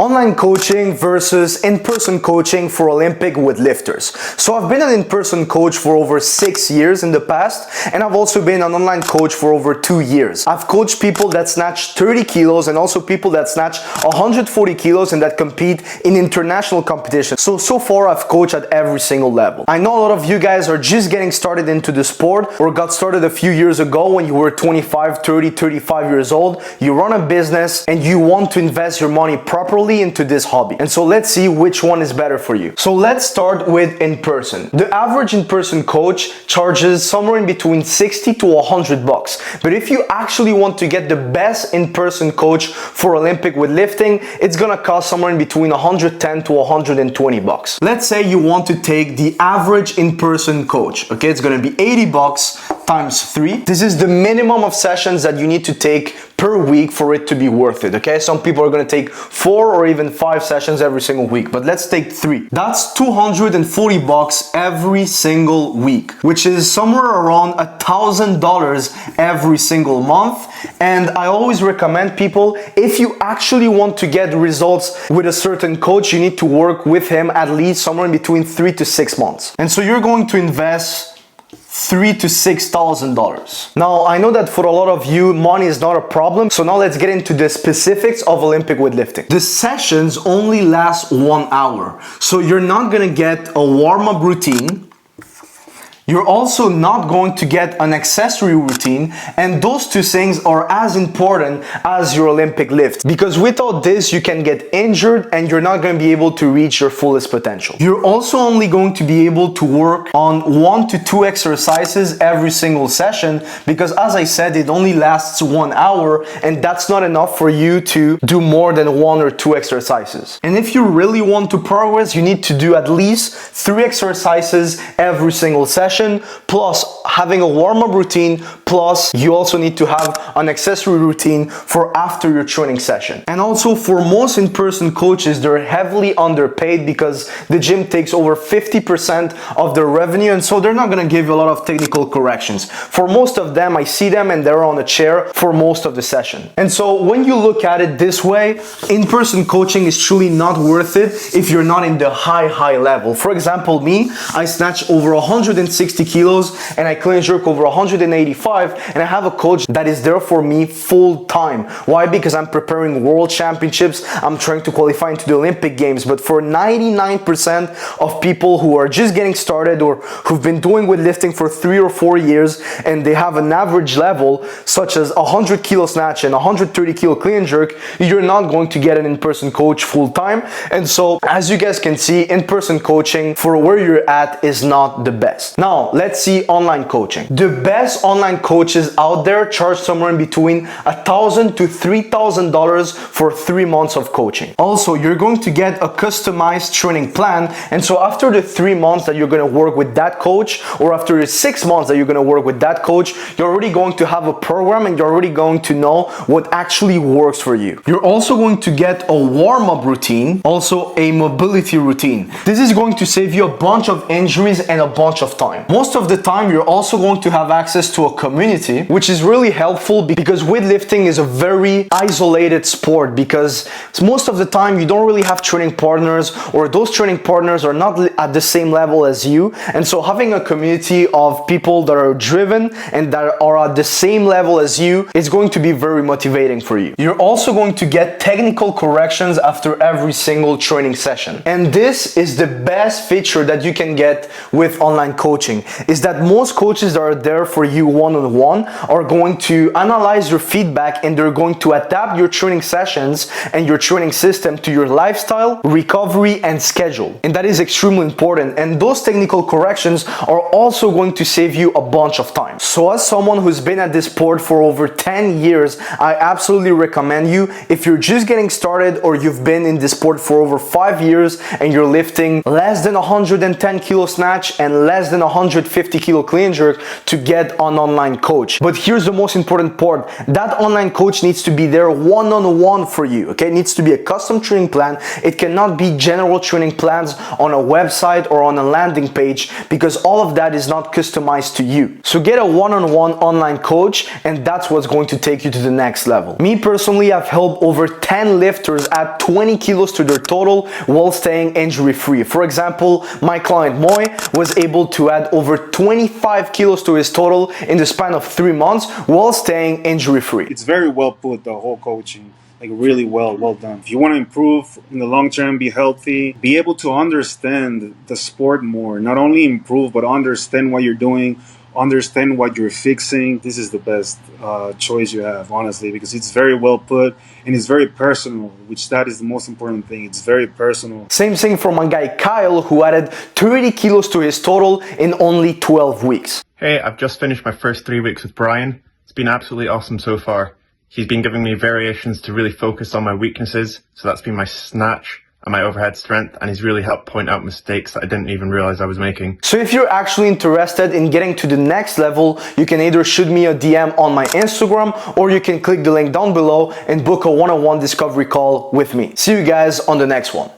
Online coaching versus in-person coaching for Olympic weightlifters. So I've been an in-person coach for over 6 years in the past, and I've also been an online coach for over 2 years. I've coached people that snatch 30 kilos and also people that snatch 140 kilos and that compete in international competition. So far I've coached at every single level. I know a lot of you guys are just getting started into the sport or got started a few years ago when you were 25, 30, 35 years old. You run a business and you want to invest your money properly into this hobby. And so let's see which one is better for you. So let's start with in-person. The average in-person coach charges somewhere in between 60 to 100 bucks. But if you actually want to get the best in-person coach for Olympic weightlifting, it's gonna cost somewhere in between 110 to 120 bucks. Let's say you want to take the average in-person coach. Okay, it's gonna be 80 bucks times 3. This is the minimum of sessions that you need to take per week for it to be worth it. Okay, some people are gonna take 4 or even 5 sessions every single week, but let's take 3. That's 240 bucks every single week, which is somewhere around $1,000 every single month. And I always recommend people, if you actually want to get results with a certain coach, you need to work with him at least somewhere in between 3 to 6 months. And so you're going to invest $3,000 to $6,000. Now, I know that for a lot of you, money is not a problem. So now let's get into the specifics of Olympic weightlifting. The sessions only last 1 hour. So you're not gonna get a warm-up routine. You're also not going to get an accessory routine, and those two things are as important as your Olympic lift, because without this you can get injured and you're not going to be able to reach your fullest potential. You're also only going to be able to work on 1 to 2 exercises every single session, because as I said, it only lasts 1 hour, and that's not enough for you to do more than 1 or 2 exercises. And if you really want to progress, you need to do at least 3 exercises every single session, plus having a warm-up routine, plus you also need to have an accessory routine for after your training session. And also, for most in-person coaches, they're heavily underpaid because the gym takes over 50% of their revenue, and so they're not going to give you a lot of technical corrections. For most of them, I see them and they're on a chair for most of the session. And so when you look at it this way, in-person coaching is truly not worth it if you're not in the high level. For example, me, I snatch over 160 kilos and I clean and jerk over 185, and I have a coach that is there for me full time. Why? Because I'm preparing world championships, I'm trying to qualify into the Olympic Games. But for 99% of people who are just getting started or who've been doing weightlifting for 3 or 4 years and they have an average level such as 100 kilo snatch and 130 kilo clean and jerk, you're not going to get an in-person coach full time. And so as you guys can see, in-person coaching for where you're at is not the best. Now, let's see online coaching. The best online coaches out there charge somewhere in between $1,000 to $3,000 for 3 months of coaching. Also, you're going to get a customized training plan, and so after the 3 months that you're going to work with that coach, or after the 6 months that you're going to work with that coach, you're already going to have a program and you're already going to know what actually works for you. You're also going to get a warm-up routine, also a mobility routine. This is going to save you a bunch of injuries and a bunch of time. Most of the time, you're also going to have access to a community, which is really helpful because weightlifting is a very isolated sport, because most of the time you don't really have training partners, or those training partners are not at the same level as you. And so having a community of people that are driven and that are at the same level as you is going to be very motivating for you. You're also going to get technical corrections after every single training session. And this is the best feature that you can get with online coaching, is that most coaches that are there for you one-on-one are going to analyze your feedback and they're going to adapt your training sessions and your training system to your lifestyle, recovery, and schedule. And that is extremely important. And those technical corrections are also going to save you a bunch of time. So as someone who's been at this sport for over 10 years, I absolutely recommend you, if you're just getting started or you've been in this sport for over 5 years and you're lifting less than 110 kilo snatch and less than 100 150 kilo clean jerk to get an online coach. But here's the most important part. That online coach needs to be there one-on-one for you, okay? It needs to be a custom training plan. It cannot be general training plans on a website or on a landing page, because all of that is not customized to you. So get a one-on-one online coach, and that's what's going to take you to the next level. Me personally, I've helped over 10 lifters add 20 kilos to their total while staying injury-free. For example, my client Moy was able to add over 25 kilos to his total in the span of 3 months while staying injury-free. It's very well put, the whole coaching. Like really well done. If you want to improve in the long term, be healthy, be able to understand the sport more, not only improve, but understand what you're doing, understand what you're fixing. This is the best choice you have, honestly, because it's very well put and it's very personal, which that is the most important thing. It's very personal. Same thing for my guy Kyle, who added 30 kilos to his total in only 12 weeks. Hey, I've just finished my first 3 weeks with Brian. It's been absolutely awesome so far. He's been giving me variations to really focus on my weaknesses, so that's been my snatch and my overhead strength, and he's really helped point out mistakes that I didn't even realize I was making. So if you're actually interested in getting to the next level, you can either shoot me a DM on my Instagram, or you can click the link down below and book a one-on-one discovery call with me. See you guys on the next one.